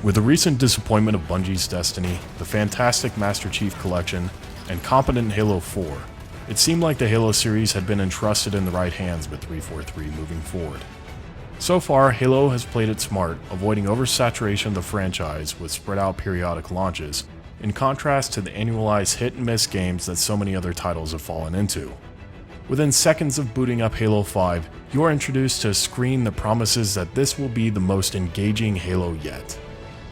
With the recent disappointment of Bungie's Destiny, the fantastic Master Chief Collection, and competent Halo 4, it seemed like the Halo series had been entrusted in the right hands with 343 moving forward. So far, Halo has played it smart, avoiding oversaturation of the franchise with spread out periodic launches, in contrast to the annualized hit-and-miss games that so many other titles have fallen into. Within seconds of booting up Halo 5, you are introduced to a screen that promises that this will be the most engaging Halo yet.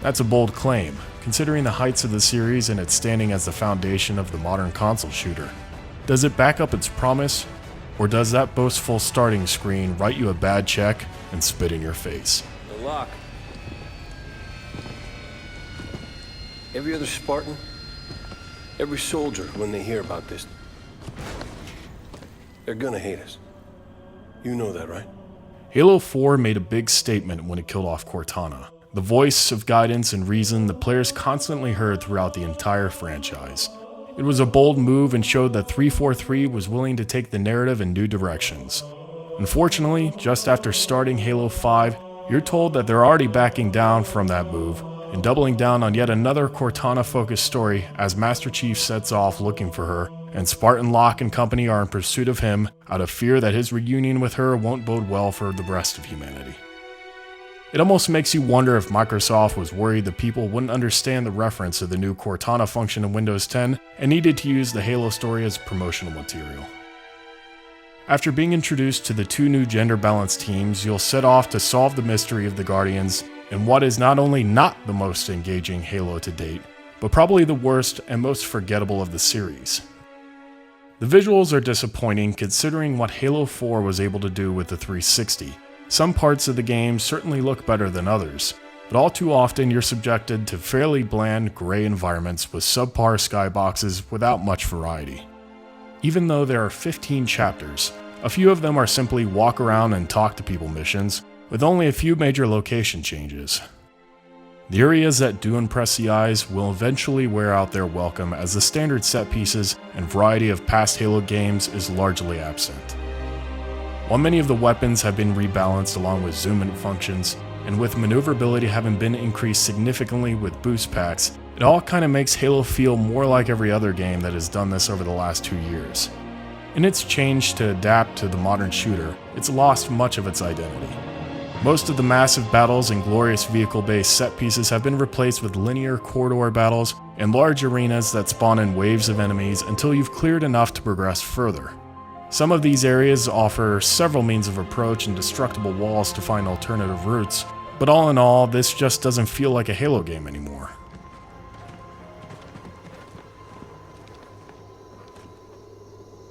That's a bold claim, considering the heights of the series and its standing as the foundation of the modern console shooter. Does it back up its promise, or does that boastful starting screen write you a bad check and spit in your face? The lock. Every other Spartan, every soldier, when they hear about this, they're gonna hate us. You know that, right? Halo 4 made a big statement when it killed off Cortana, the voice of guidance and reason the players constantly heard throughout the entire franchise. It was a bold move and showed that 343 was willing to take the narrative in new directions. Unfortunately, just after starting Halo 5, you're told that they're already backing down from that move and doubling down on yet another Cortana-focused story as Master Chief sets off looking for her, and Spartan Locke and company are in pursuit of him out of fear that his reunion with her won't bode well for the rest of humanity. It almost makes you wonder if Microsoft was worried that people wouldn't understand the reference to the new Cortana function in Windows 10 and needed to use the Halo story as promotional material. After being introduced to the two new gender-balanced teams, you'll set off to solve the mystery of the Guardians in what is not only not the most engaging Halo to date, but probably the worst and most forgettable of the series. The visuals are disappointing considering what Halo 4 was able to do with the 360. Some parts of the game certainly look better than others, but all too often you're subjected to fairly bland gray environments with subpar skyboxes without much variety. Even though there are 15 chapters, a few of them are simply walk around and talk to people missions, with only a few major location changes. The areas that do impress the eyes will eventually wear out their welcome as the standard set pieces and variety of past Halo games is largely absent. While many of the weapons have been rebalanced along with zoom-in functions, and with maneuverability having been increased significantly with boost packs, it all kinda makes Halo feel more like every other game that has done this over the last 2 years. In its change to adapt to the modern shooter, it's lost much of its identity. Most of the massive battles and glorious vehicle-based set pieces have been replaced with linear corridor battles and large arenas that spawn in waves of enemies until you've cleared enough to progress further. Some of these areas offer several means of approach and destructible walls to find alternative routes, but all in all, this just doesn't feel like a Halo game anymore.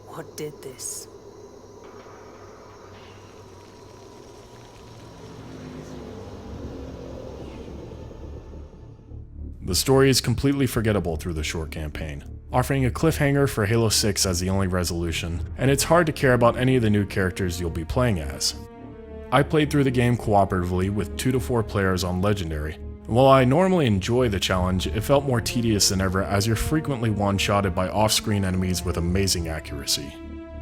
What did this? The story is completely forgettable through the short campaign, offering a cliffhanger for Halo 6 as the only resolution, and it's hard to care about any of the new characters you'll be playing as. I played through the game cooperatively with 2 to 4 players on Legendary, and while I normally enjoy the challenge, it felt more tedious than ever as you're frequently one-shotted by off-screen enemies with amazing accuracy.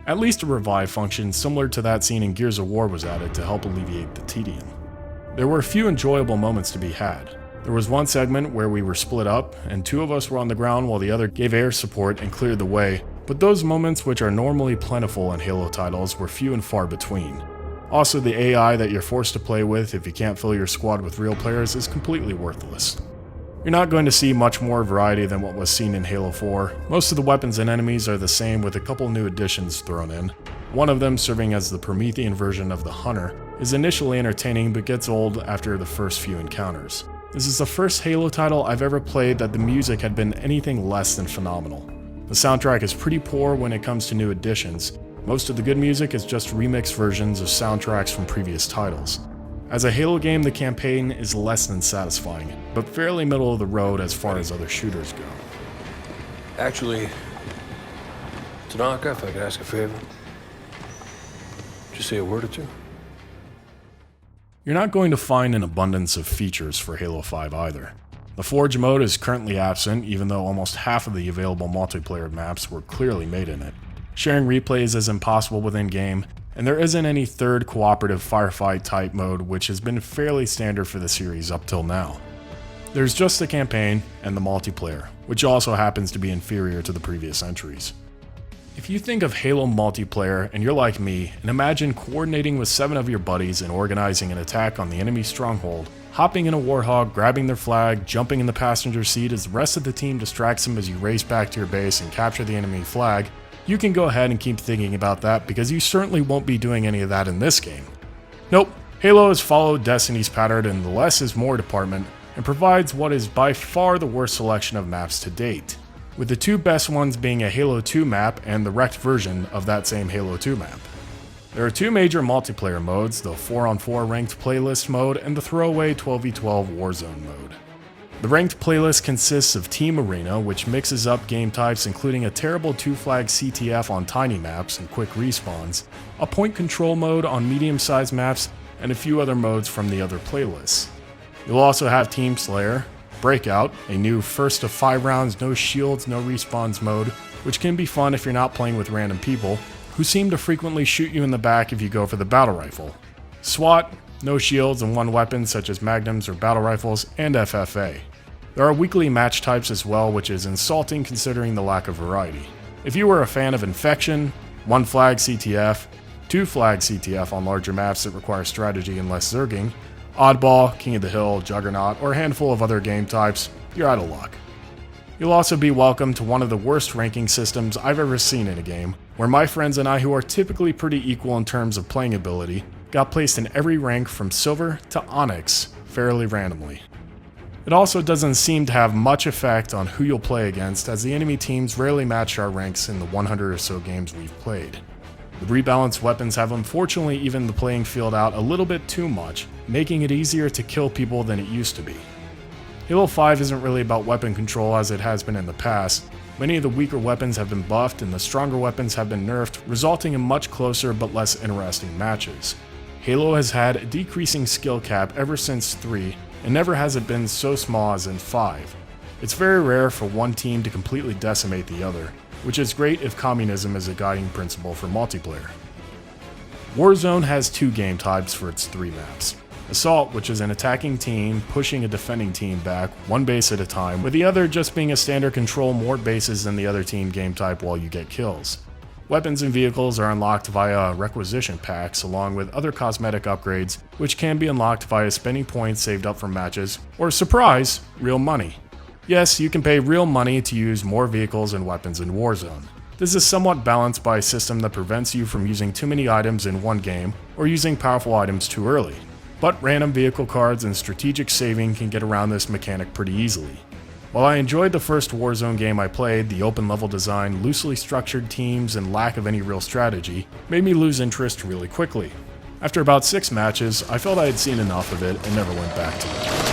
At least a revive function similar to that seen in Gears of War was added to help alleviate the tedium. There were a few enjoyable moments to be had. There was one segment where we were split up, and 2 of us were on the ground while the other gave air support and cleared the way, but those moments, which are normally plentiful in Halo titles, were few and far between. Also, the AI that you're forced to play with if you can't fill your squad with real players is completely worthless. You're not going to see much more variety than what was seen in Halo 4. Most of the weapons and enemies are the same with a couple new additions thrown in. One of them, serving as the Promethean version of the Hunter, is initially entertaining but gets old after the first few encounters. This is the first Halo title I've ever played that the music had been anything less than phenomenal. The soundtrack is pretty poor when it comes to new additions. Most of the good music is just remixed versions of soundtracks from previous titles. As a Halo game, the campaign is less than satisfying, but fairly middle of the road as far as other shooters go. Actually, Tanaka, if I could ask a favor, just say a word or two. You're not going to find an abundance of features for Halo 5 either. The Forge mode is currently absent, even though almost half of the available multiplayer maps were clearly made in it. Sharing replays is impossible within game, and there isn't any third cooperative firefight type mode, which has been fairly standard for the series up till now. There's just the campaign and the multiplayer, which also happens to be inferior to the previous entries. If you think of Halo multiplayer and you're like me and imagine coordinating with 7 of your buddies and organizing an attack on the enemy stronghold, hopping in a Warthog, grabbing their flag, jumping in the passenger seat as the rest of the team distracts them as you race back to your base and capture the enemy flag, you can go ahead and keep thinking about that because you certainly won't be doing any of that in this game. Nope, Halo has followed Destiny's pattern in the less is more department and provides what is by far the worst selection of maps to date, with the 2 best ones being a Halo 2 map and the wrecked version of that same Halo 2 map. There are 2 major multiplayer modes, the 4-on-4 ranked playlist mode and the throwaway 12v12 Warzone mode. The ranked playlist consists of Team Arena, which mixes up game types including a terrible 2-flag CTF on tiny maps and quick respawns, a point control mode on medium-sized maps, and a few other modes from the other playlists. You'll also have Team Slayer, Breakout, a new first of 5 rounds, no shields, no respawns mode, which can be fun if you're not playing with random people, who seem to frequently shoot you in the back if you go for the battle rifle. SWAT, no shields and 1 weapon such as magnums or battle rifles, and FFA. There are weekly match types as well, which is insulting considering the lack of variety. If you were a fan of Infection, 1 flag CTF, 2 flag CTF on larger maps that require strategy and less zerging, Oddball, King of the Hill, Juggernaut, or a handful of other game types, you're out of luck. You'll also be welcome to one of the worst ranking systems I've ever seen in a game, where my friends and I, who are typically pretty equal in terms of playing ability, got placed in every rank from Silver to Onyx fairly randomly. It also doesn't seem to have much effect on who you'll play against, as the enemy teams rarely match our ranks in the 100 or so games we've played. The rebalanced weapons have unfortunately evened the playing field out a little bit too much, making it easier to kill people than it used to be. Halo 5 isn't really about weapon control as it has been in the past. Many of the weaker weapons have been buffed and the stronger weapons have been nerfed, resulting in much closer but less interesting matches. Halo has had a decreasing skill cap ever since 3, and never has it been so small as in 5. It's very rare for one team to completely decimate the other, which is great if communism is a guiding principle for multiplayer. Warzone has 2 game types for its 3 maps. Assault, which is an attacking team pushing a defending team back, 1 base at a time, with the other just being a standard control more bases than the other team game type while you get kills. Weapons and vehicles are unlocked via requisition packs along with other cosmetic upgrades, which can be unlocked via spending points saved up from matches, or surprise, real money. Yes, you can pay real money to use more vehicles and weapons in Warzone. This is somewhat balanced by a system that prevents you from using too many items in one game or using powerful items too early. But random vehicle cards and strategic saving can get around this mechanic pretty easily. While I enjoyed the first Warzone game I played, the open level design, loosely structured teams, and lack of any real strategy made me lose interest really quickly. After about 6 matches, I felt I had seen enough of it and never went back to it.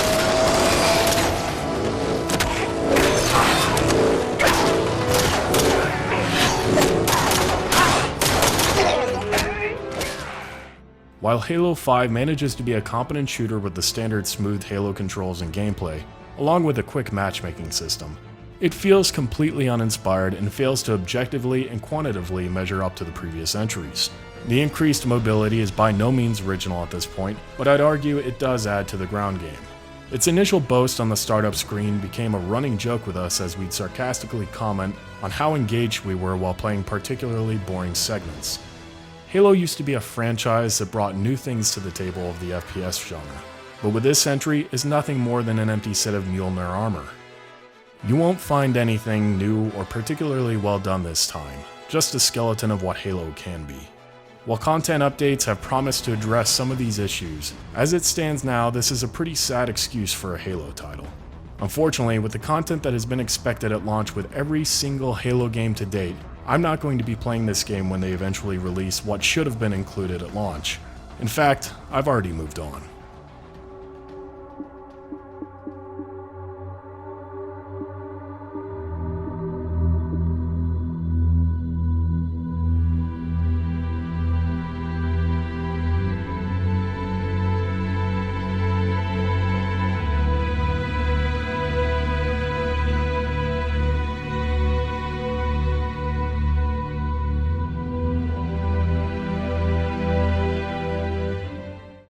While Halo 5 manages to be a competent shooter with the standard smooth Halo controls and gameplay, along with a quick matchmaking system, it feels completely uninspired and fails to objectively and quantitatively measure up to the previous entries. The increased mobility is by no means original at this point, but I'd argue it does add to the ground game. Its initial boast on the startup screen became a running joke with us as we'd sarcastically comment on how engaged we were while playing particularly boring segments. Halo used to be a franchise that brought new things to the table of the FPS genre, but with this entry is nothing more than an empty set of Mjolnir armor. You won't find anything new or particularly well done this time, just a skeleton of what Halo can be. While content updates have promised to address some of these issues, as it stands now, this is a pretty sad excuse for a Halo title. Unfortunately, with the content that has been expected at launch with every single Halo game to date, I'm not going to be playing this game when they eventually release what should have been included at launch. In fact, I've already moved on.